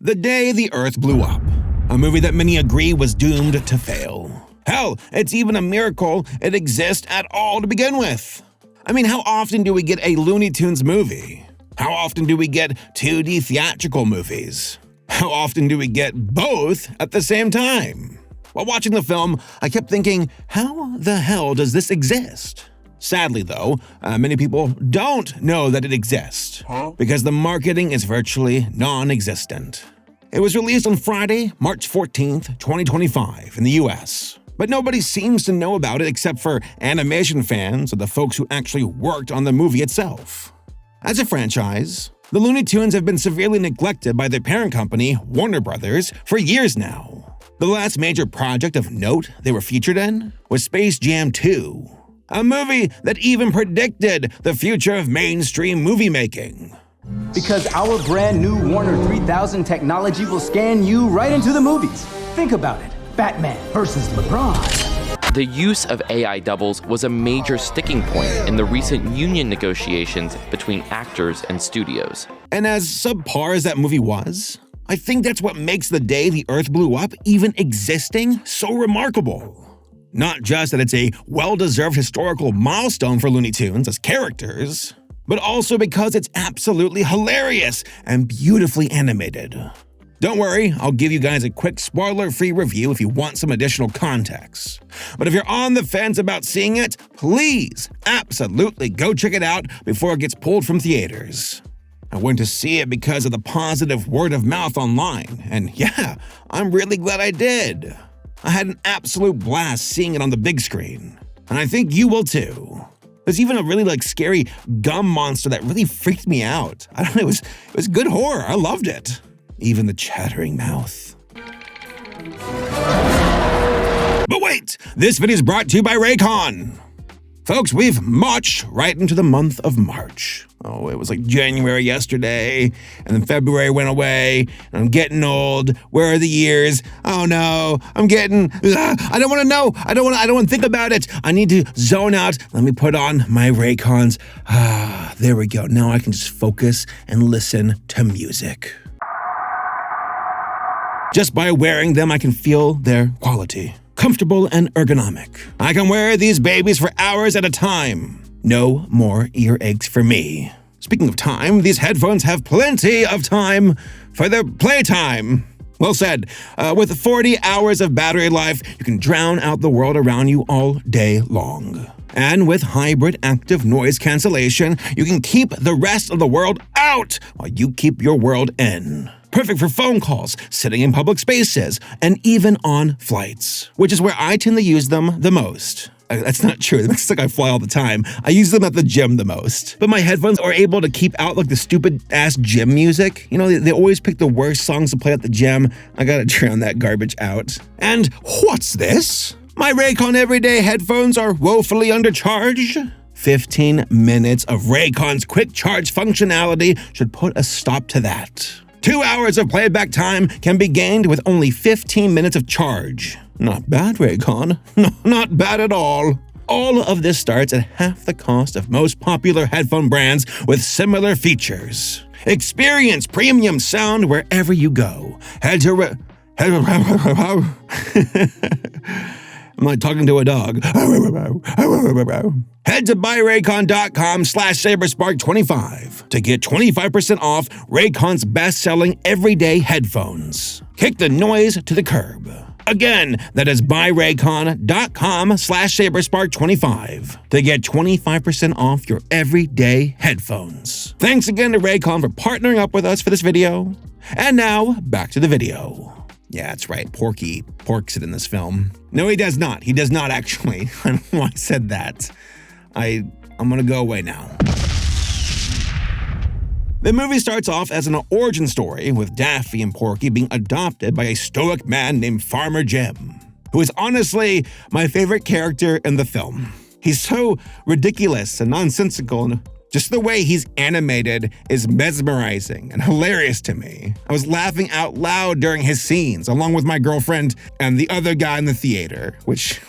The Day the Earth Blew Up, a movie that many agree was doomed to fail. Hell, it's even a miracle it exists at all to begin with. I mean, how often do we get a Looney Tunes movie? How often do we get 2D theatrical movies? How often do we get both at the same time? While watching the film, I kept thinking, how the hell does this exist? Sadly, though, many people don't know that it exists because the marketing is virtually non-existent. It was released on Friday, March 14th, 2025 in the US, but nobody seems to know about it except for animation fans or the folks who actually worked on the movie itself. As a franchise, the Looney Tunes have been severely neglected by their parent company, Warner Brothers, for years now. The last major project of note they were featured in was Space Jam 2, a movie that even predicted the future of mainstream movie making. Because our brand new Warner 3000 technology will scan you right into the movies. Think about it. Batman versus LeBron. The use of AI doubles was a major sticking point in the recent union negotiations between actors and studios. And as subpar as that movie was, I think that's what makes The Day the Earth Blew Up even existing so remarkable. Not just that it's a well-deserved historical milestone for Looney Tunes as characters, but also because it's absolutely hilarious and beautifully animated. Don't worry, I'll give you guys a quick spoiler-free review if you want some additional context. But if you're on the fence about seeing it, please absolutely go check it out before it gets pulled from theaters. I went to see it because of the positive word of mouth online, and yeah, I'm really glad I did. I had an absolute blast seeing it on the big screen, and I think you will too. There's even a really scary gum monster that really freaked me out. I don't know, it was good horror. I loved it. Even the chattering mouth. But wait, this video is brought to you by Raycon. Folks, we've marched right into the month of March. Oh, it was like January yesterday, and then February went away, and I'm getting old. Where are the years? Oh no, I'm getting, I don't want to know. I don't want to think about it. I need to zone out. Let me put on my Raycons. There we go. Now I can just focus and listen to music. Just by wearing them, I can feel their quality. Comfortable and ergonomic. I can wear these babies for hours at a time. No more earaches for me. Speaking of time, these headphones have plenty of time for their playtime. Well said. With 40 hours of battery life, you can drown out the world around you all day long. And with hybrid active noise cancellation, you can keep the rest of the world out while you keep your world in. Perfect for phone calls, sitting in public spaces, and even on flights, which is where I tend to use them the most. That's not true. It makes it like I fly all the time. I use them at the gym the most. But my headphones are able to keep out the stupid-ass gym music. You know, they always pick the worst songs to play at the gym. I gotta drown that garbage out. And what's this? My Raycon Everyday headphones are woefully undercharged. 15 minutes of Raycon's quick charge functionality should put a stop to that. 2 hours of playback time can be gained with only 15 minutes of charge. Not bad, Raycon. No, not bad at all. All of this starts at half the cost of most popular headphone brands with similar features. Experience premium sound wherever you go. Head to I'm like talking to a dog. Head to buyraycon.com/Saberspark25 to get 25% off Raycon's best-selling everyday headphones. Kick the noise to the curb. Again, that is buyraycon.com/Saberspark25 to get 25% off your everyday headphones. Thanks again to Raycon for partnering up with us for this video. And now, back to the video. Yeah, that's right. Porky porks it in this film. No, he does not. He does not actually. I don't know why I said that. I'm gonna go away now. The movie starts off as an origin story with Daffy and Porky being adopted by a stoic man named Farmer Jim, who is honestly my favorite character in the film. He's so ridiculous and nonsensical, and just the way he's animated is mesmerizing and hilarious to me. I was laughing out loud during his scenes, along with my girlfriend and the other guy in the theater, which,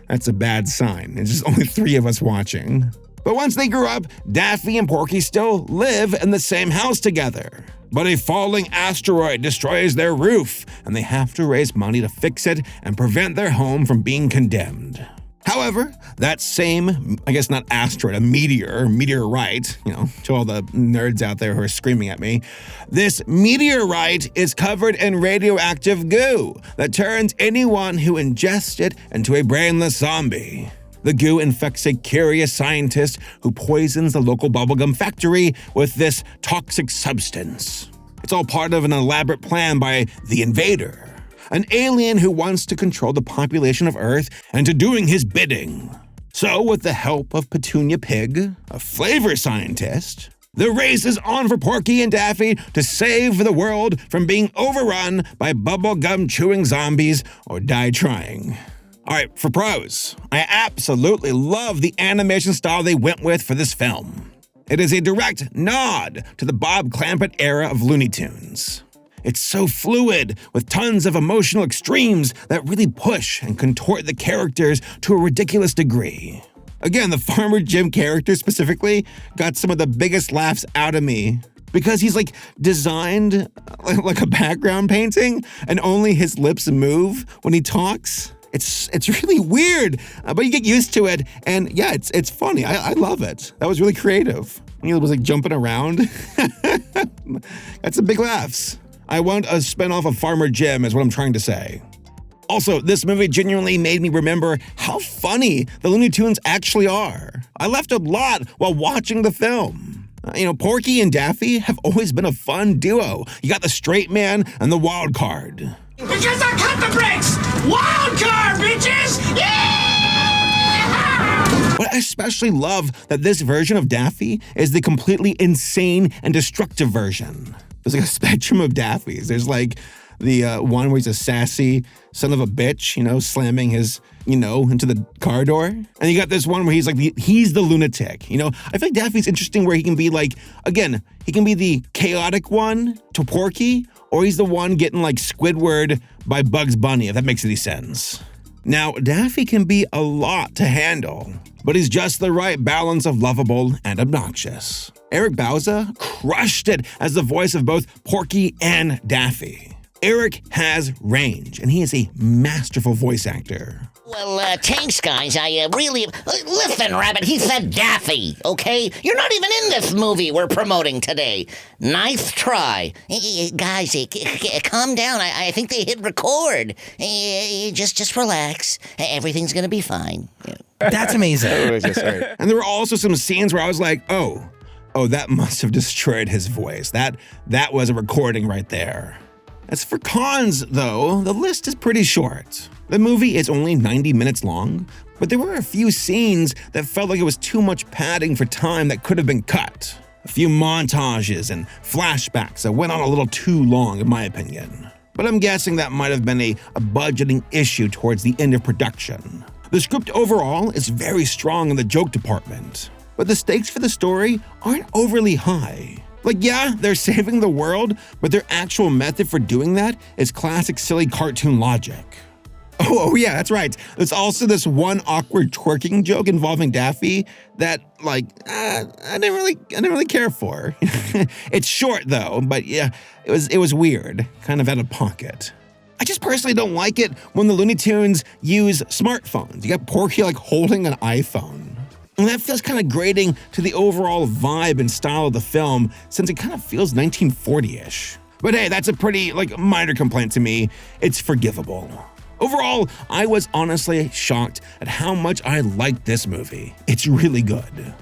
that's a bad sign. It's just only 3 of us watching. But once they grew up, Daffy and Porky still live in the same house together. But a falling asteroid destroys their roof, and they have to raise money to fix it and prevent their home from being condemned. However, that same, I guess not asteroid, a meteorite, to all the nerds out there who are screaming at me, this meteorite is covered in radioactive goo that turns anyone who ingests it into a brainless zombie. The goo infects a curious scientist who poisons the local bubblegum factory with this toxic substance. It's all part of an elaborate plan by the Invader, an alien who wants to control the population of Earth into doing his bidding. So, with the help of Petunia Pig, a flavor scientist, the race is on for Porky and Daffy to save the world from being overrun by bubblegum-chewing zombies or die trying. All right, for pros, I absolutely love the animation style they went with for this film. It is a direct nod to the Bob Clampett era of Looney Tunes. It's so fluid, with tons of emotional extremes that really push and contort the characters to a ridiculous degree. Again, the Farmer Jim character specifically got some of the biggest laughs out of me because he's designed like a background painting and only his lips move when he talks. It's really weird, but you get used to it, and yeah, it's funny. I love it. That was really creative. He was jumping around. Got some big laughs. I want a spinoff of Farmer Jim is what I'm trying to say. Also, this movie genuinely made me remember how funny the Looney Tunes actually are. I laughed a lot while watching the film. Porky and Daffy have always been a fun duo. You got the straight man and the wild card. Because I cut the brakes! Wild card, bitches! Yeah! But I especially love that this version of Daffy is the completely insane and destructive version. There's a spectrum of Daffys. There's the one where he's a sassy son of a bitch, slamming his, into the car door. And you got this one where he's he's the lunatic. I feel like Daffy's interesting where he can be he can be the chaotic one to Porky, or he's the one getting Squidward by Bugs Bunny, if that makes any sense. Now, Daffy can be a lot to handle, but he's just the right balance of lovable and obnoxious. Eric Bauza crushed it as the voice of both Porky and Daffy. Eric has range, and he is a masterful voice actor. Well, thanks, guys. I really... Listen, Rabbit, he said Daffy, okay? You're not even in this movie we're promoting today. Nice try. Guys, calm down. I think they hit record. Just relax. Everything's gonna be fine. That's amazing. And there were also some scenes where I was like, oh, that must have destroyed his voice. That was a recording right there. As for cons, though, the list is pretty short. The movie is only 90 minutes long, but there were a few scenes that felt like it was too much padding for time that could have been cut. A few montages and flashbacks that went on a little too long, in my opinion. But I'm guessing that might have been a budgeting issue towards the end of production. The script overall is very strong in the joke department, but the stakes for the story aren't overly high. They're saving the world, but their actual method for doing that is classic silly cartoon logic. Oh yeah, that's right. There's also this one awkward twerking joke involving Daffy that, I didn't really care for. It's short though, but yeah, it was weird, kind of out of pocket. I just personally don't like it when the Looney Tunes use smartphones. You got Porky holding an iPhone. And that feels kind of grating to the overall vibe and style of the film, since it kind of feels 1940-ish. But hey, that's a pretty, minor complaint to me. It's forgivable. Overall, I was honestly shocked at how much I liked this movie. It's really good.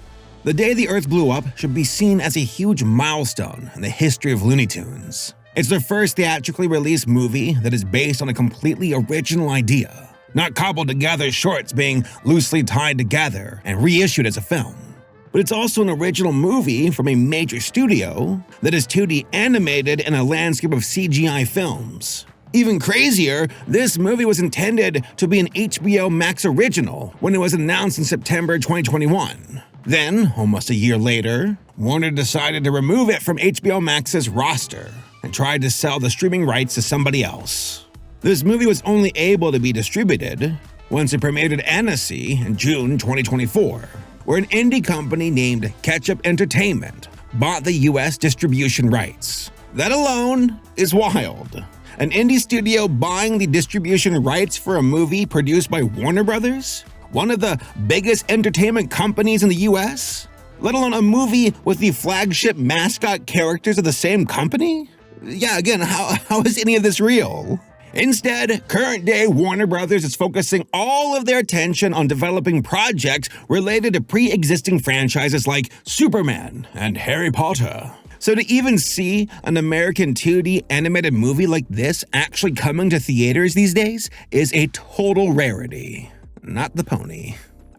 The Day the Earth Blew Up should be seen as a huge milestone in the history of Looney Tunes. It's their first theatrically released movie that is based on a completely original idea. Not cobbled together shorts being loosely tied together and reissued as a film. But it's also an original movie from a major studio that is 2D animated in a landscape of CGI films. Even crazier, this movie was intended to be an HBO Max original when it was announced in September 2021. Then, almost a year later, Warner decided to remove it from HBO Max's roster and tried to sell the streaming rights to somebody else. This movie was only able to be distributed once it premiered at Annecy in June 2024, where an indie company named Ketchup Entertainment bought the US distribution rights. That alone is wild. An indie studio buying the distribution rights for a movie produced by Warner Brothers, one of the biggest entertainment companies in the US, let alone a movie with the flagship mascot characters of the same company? Yeah, again, how is any of this real? Instead, current-day Warner Brothers is focusing all of their attention on developing projects related to pre-existing franchises like Superman and Harry Potter. So to even see an American 2D animated movie like this actually coming to theaters these days is a total rarity. Not the pony.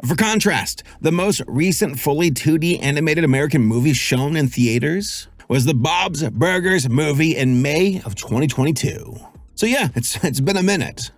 For contrast, the most recent fully 2D animated American movie shown in theaters was the Bob's Burgers movie in May of 2022. So yeah, it's been a minute.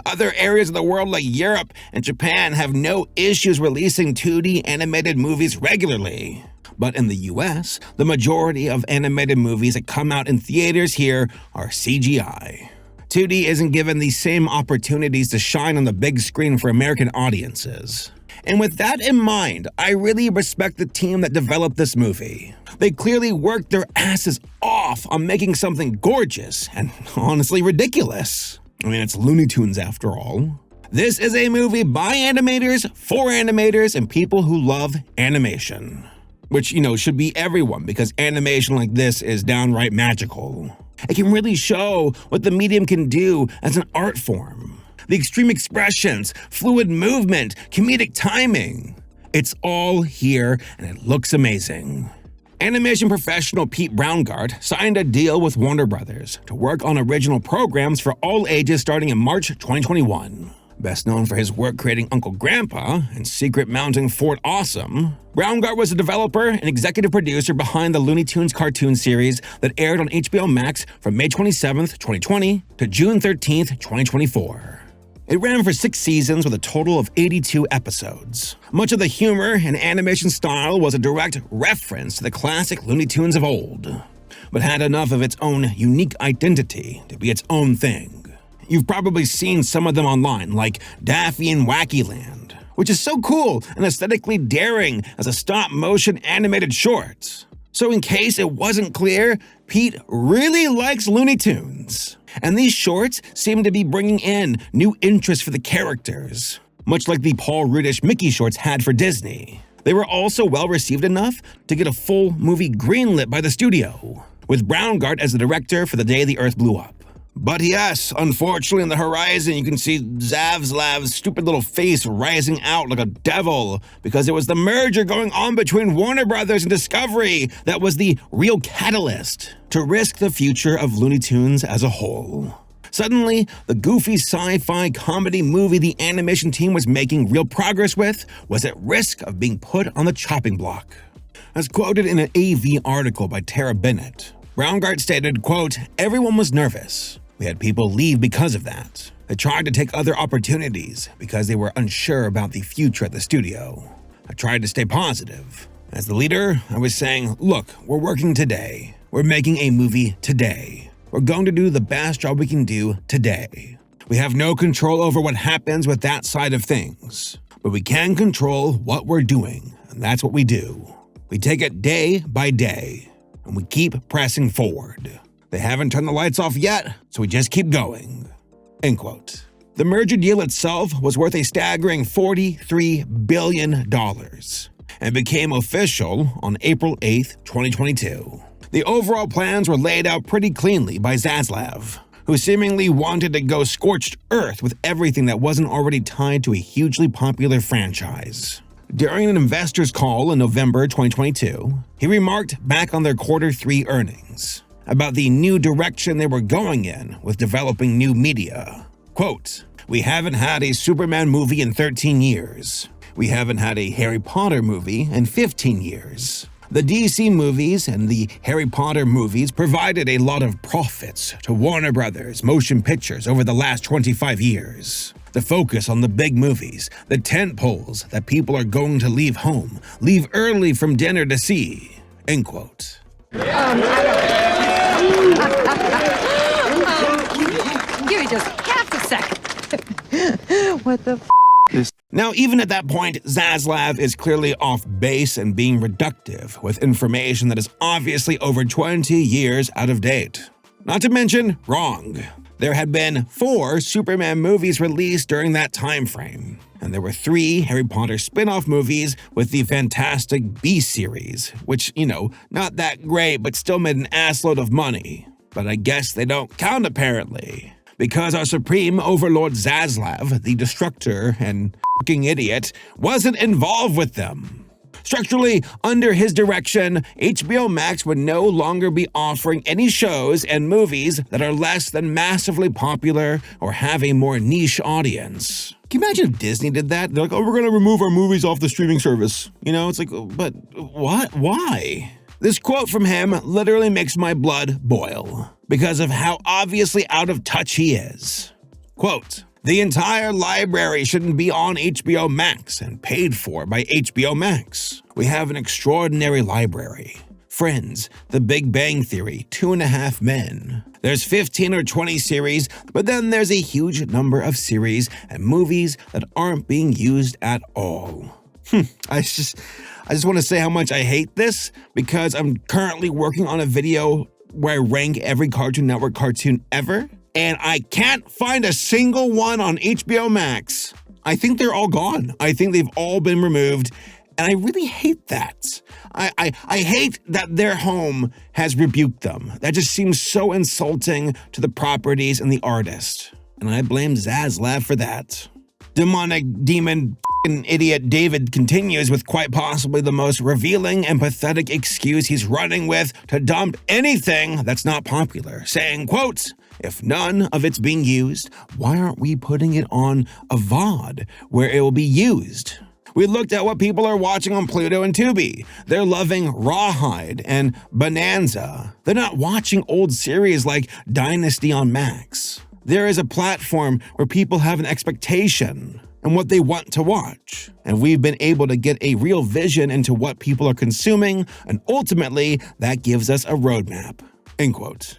Other areas of the world like Europe and Japan have no issues releasing 2D animated movies regularly. But in the US, the majority of animated movies that come out in theaters here are CGI. 2D isn't given the same opportunities to shine on the big screen for American audiences. And with that in mind, I really respect the team that developed this movie. They clearly worked their asses off on making something gorgeous and honestly ridiculous. I mean, it's Looney Tunes after all. This is a movie by animators, for animators, and people who love animation. Which, should be everyone because animation like this is downright magical. It can really show what the medium can do as an art form. The extreme expressions, fluid movement, comedic timing. It's all here and it looks amazing. Animation professional Pete Brownguard signed a deal with Warner Brothers to work on original programs for all ages starting in March 2021. Best known for his work creating Uncle Grandpa and Secret Mounting Fort Awesome, Brownguard was the developer and executive producer behind the Looney Tunes cartoon series that aired on HBO Max from May 27th, 2020 to June 13th, 2024. It ran for 6 seasons with a total of 82 episodes. Much of the humor and animation style was a direct reference to the classic Looney Tunes of old, but had enough of its own unique identity to be its own thing. You've probably seen some of them online, like Daffy and Wacky Land, which is so cool and aesthetically daring as a stop-motion animated short. So in case it wasn't clear, Pete really likes Looney Tunes. And these shorts seem to be bringing in new interest for the characters, much like the Paul Rudish Mickey shorts had for Disney. They were also well-received enough to get a full movie greenlit by the studio, with Brownguard as the director for The Day the Earth Blew Up. But yes, unfortunately on the horizon you can see Zavslav's stupid little face rising out like a devil because it was the merger going on between Warner Brothers and Discovery that was the real catalyst to risk the future of Looney Tunes as a whole. Suddenly, the goofy sci-fi comedy movie the animation team was making real progress with was at risk of being put on the chopping block. As quoted in an AV article by Tara Bennett, Brownguard stated, quote, "Everyone was nervous. We had people leave because of that. They tried to take other opportunities because they were unsure about the future at the studio. I tried to stay positive. As the leader, I was saying, look, we're working today. We're making a movie today. We're going to do the best job we can do today. We have no control over what happens with that side of things, but we can control what we're doing, and that's what we do. We take it day by day, and we keep pressing forward. They haven't turned the lights off yet, so we just keep going." End quote. The merger deal itself was worth a staggering $43 billion and became official on April 8, 2022. The overall plans were laid out pretty cleanly by Zaslav, who seemingly wanted to go scorched earth with everything that wasn't already tied to a hugely popular franchise. During an investor's call in November 2022, he remarked back on their Q3 earnings about the new direction they were going in with developing new media. Quote, "We haven't had a Superman movie in 13 years. We haven't had a Harry Potter movie in 15 years. The DC movies and the Harry Potter movies provided a lot of profits to Warner Brothers Motion Pictures over the last 25 years. The focus on the big movies, the tentpoles that people are going to leave home, leave early from dinner to see." End quote. Give me just half a second. What the Now, even at that point, Zaslav is clearly off base and being reductive with information that is obviously over 20 years out of date. Not to mention, wrong. There had been 4 Superman movies released during that time frame, and there were 3 Harry Potter spin-off movies with the Fantastic Beasts series, which, not that great, but still made an assload of money. But I guess they don't count apparently, because our supreme overlord Zaslav, the destructor and f***ing idiot, wasn't involved with them. Structurally, under his direction, HBO Max would no longer be offering any shows and movies that are less than massively popular or have a more niche audience. Can you imagine if Disney did that? They're like, oh, we're gonna remove our movies off the streaming service. It's like, but what? Why? This quote from him literally makes my blood boil because of how obviously out of touch he is. Quote, "The entire library shouldn't be on HBO Max and paid for by HBO Max. We have an extraordinary library. Friends, The Big Bang Theory, 2.5 Men. There's 15 or 20 series, but then there's a huge number of series and movies that aren't being used at all." I just want to say how much I hate this because I'm currently working on a video where I rank every Cartoon Network cartoon ever, and I can't find a single one on HBO Max. I think they're all gone. I think they've all been removed, and I really hate that. I hate that their home has rebuked them. That just seems so insulting to the properties and the artist, and I blame Zaslav for that. Demonic demon idiot David continues with quite possibly the most revealing and pathetic excuse he's running with to dump anything that's not popular, saying, quote, "If none of it's being used, why aren't we putting it on a VOD where it will be used? We looked at what people are watching on Pluto and Tubi. They're loving Rawhide and Bonanza. They're not watching old series like Dynasty on Max. There is a platform where people have an expectation and what they want to watch. And we've been able to get a real vision into what people are consuming, and ultimately, that gives us a roadmap." End quote.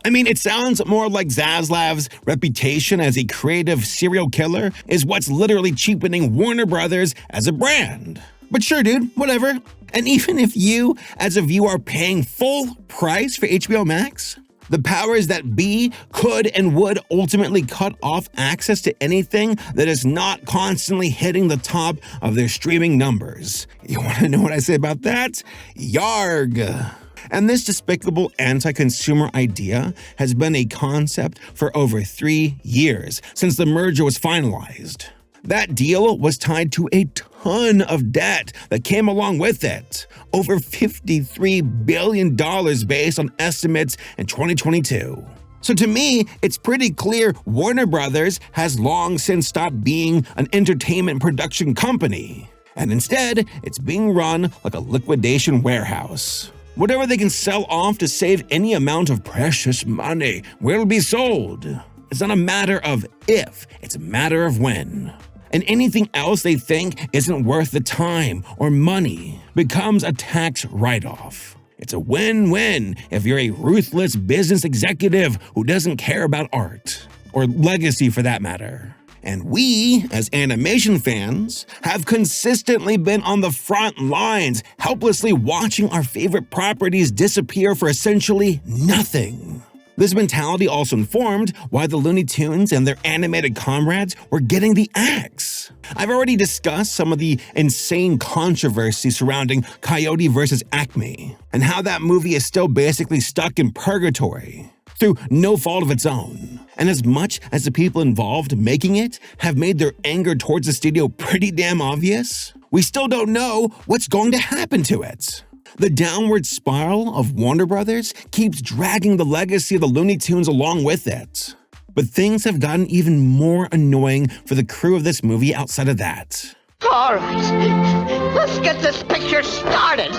I mean, it sounds more like Zaslav's reputation as a creative serial killer is what's literally cheapening Warner Brothers as a brand. But sure, dude, whatever. And even if you, as a viewer, are paying full price for HBO Max, the powers that be could and would ultimately cut off access to anything that is not constantly hitting the top of their streaming numbers. You want to know what I say about that? Yarg! And this despicable anti-consumer idea has been a concept for over 3 years, since the merger was finalized. That deal was tied to a ton of debt that came along with it, over $53 billion based on estimates in 2022. So to me, it's pretty clear Warner Brothers has long since stopped being an entertainment production company, and instead, it's being run like a liquidation warehouse. Whatever they can sell off to save any amount of precious money will be sold. It's not a matter of if, it's a matter of when. And anything else they think isn't worth the time or money becomes a tax write-off. It's a win-win if you're a ruthless business executive who doesn't care about art, or legacy for that matter. And we, as animation fans, have consistently been on the front lines, helplessly watching our favorite properties disappear for essentially nothing. This mentality also informed why the Looney Tunes and their animated comrades were getting the axe. I've already discussed some of the insane controversy surrounding Coyote vs. Acme, and how that movie is still basically stuck in purgatory, through no fault of its own. And as much as the people involved making it have made their anger towards the studio pretty damn obvious, we still don't know what's going to happen to it. The downward spiral of Warner Brothers keeps dragging the legacy of the Looney Tunes along with it. But things have gotten even more annoying for the crew of this movie outside of that. All right, let's get this picture started.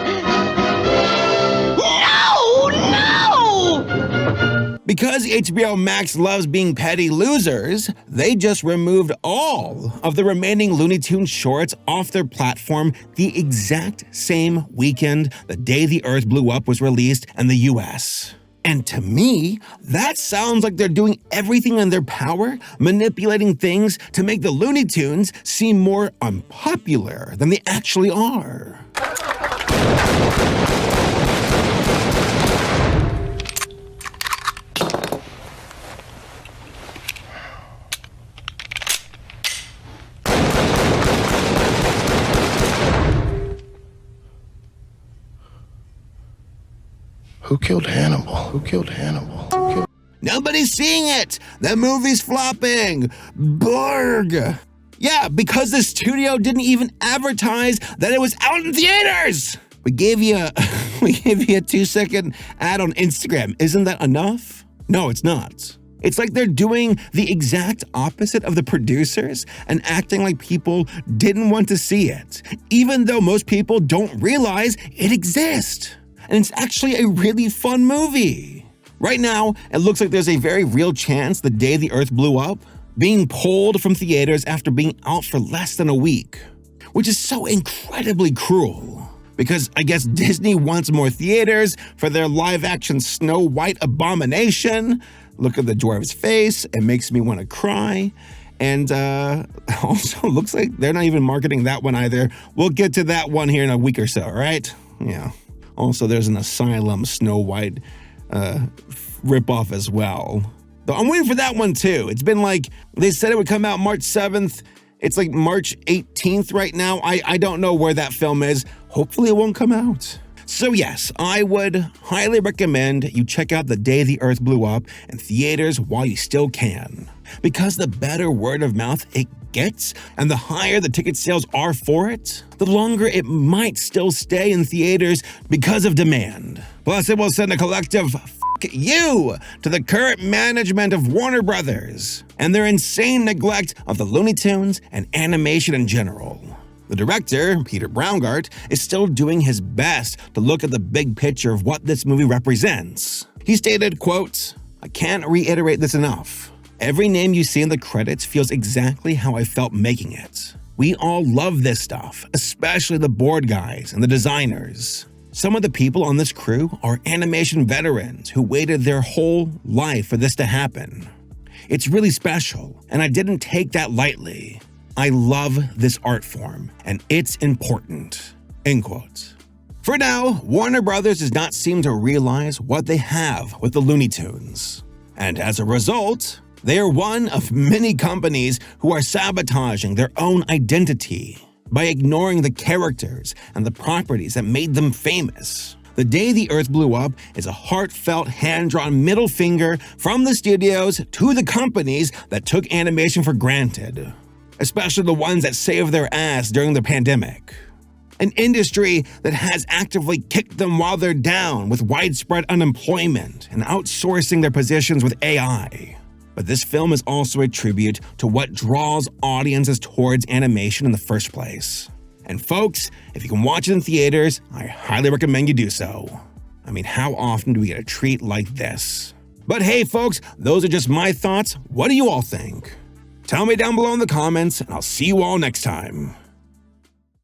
No! Because HBO Max loves being petty losers, they just removed all of the remaining Looney Tunes shorts off their platform the exact same weekend the day the Earth blew up was released in the US. And to me, that sounds like they're doing everything in their power, manipulating things to make the Looney Tunes seem more unpopular than they actually are. Who killed Hannibal? Who killed Hannibal? Who killed... Nobody's seeing it! The movie's flopping! Borg! Yeah, because the studio didn't even advertise that it was out in theaters! We gave you a 2-second ad on Instagram. Isn't that enough? No, it's not. It's like they're doing the exact opposite of the producers and acting like people didn't want to see it, even though most people don't realize it exists. And it's actually a really fun movie. Right now, it looks like there's a very real chance the day the Earth blew up, being pulled from theaters after being out for less than a week, which is so incredibly cruel. Because I guess Disney wants more theaters for their live-action Snow White abomination. Look at the dwarf's face, it makes me want to cry. And also looks like they're not even marketing that one either. We'll get to that one here in a week or so, right? Yeah. Also, there's an Asylum Snow White ripoff as well. Though I'm waiting for that one too. It's been like, they said it would come out March 7th. It's like March 18th right now. I don't know where that film is. Hopefully it won't come out. So yes, I would highly recommend you check out The Day the Earth Blew Up in theaters while you still can. Because the better word of mouth it gets, and the higher the ticket sales are for it, the longer it might still stay in theaters because of demand. Plus, it will send a collective f*** you to the current management of Warner Brothers and their insane neglect of the Looney Tunes and animation in general. The director, Peter Braungart, is still doing his best to look at the big picture of what this movie represents. He stated, quote, "I can't reiterate this enough. Every name you see in the credits feels exactly how I felt making it. We all love this stuff, especially the board guys and the designers. Some of the people on this crew are animation veterans who waited their whole life for this to happen. It's really special, and I didn't take that lightly. I love this art form, and it's important." End quote. For now, Warner Brothers does not seem to realize what they have with the Looney Tunes. And as a result, they are one of many companies who are sabotaging their own identity by ignoring the characters and the properties that made them famous. The Day the Earth Blew Up is a heartfelt, hand-drawn middle finger from the studios to the companies that took animation for granted, especially the ones that saved their ass during the pandemic. An industry that has actively kicked them while they're down with widespread unemployment and outsourcing their positions with AI. But this film is also a tribute to what draws audiences towards animation in the first place. And folks, if you can watch it in theaters, I highly recommend you do so. I mean, how often do we get a treat like this? But hey folks, those are just my thoughts. What do you all think? Tell me down below in the comments, and I'll see you all next time.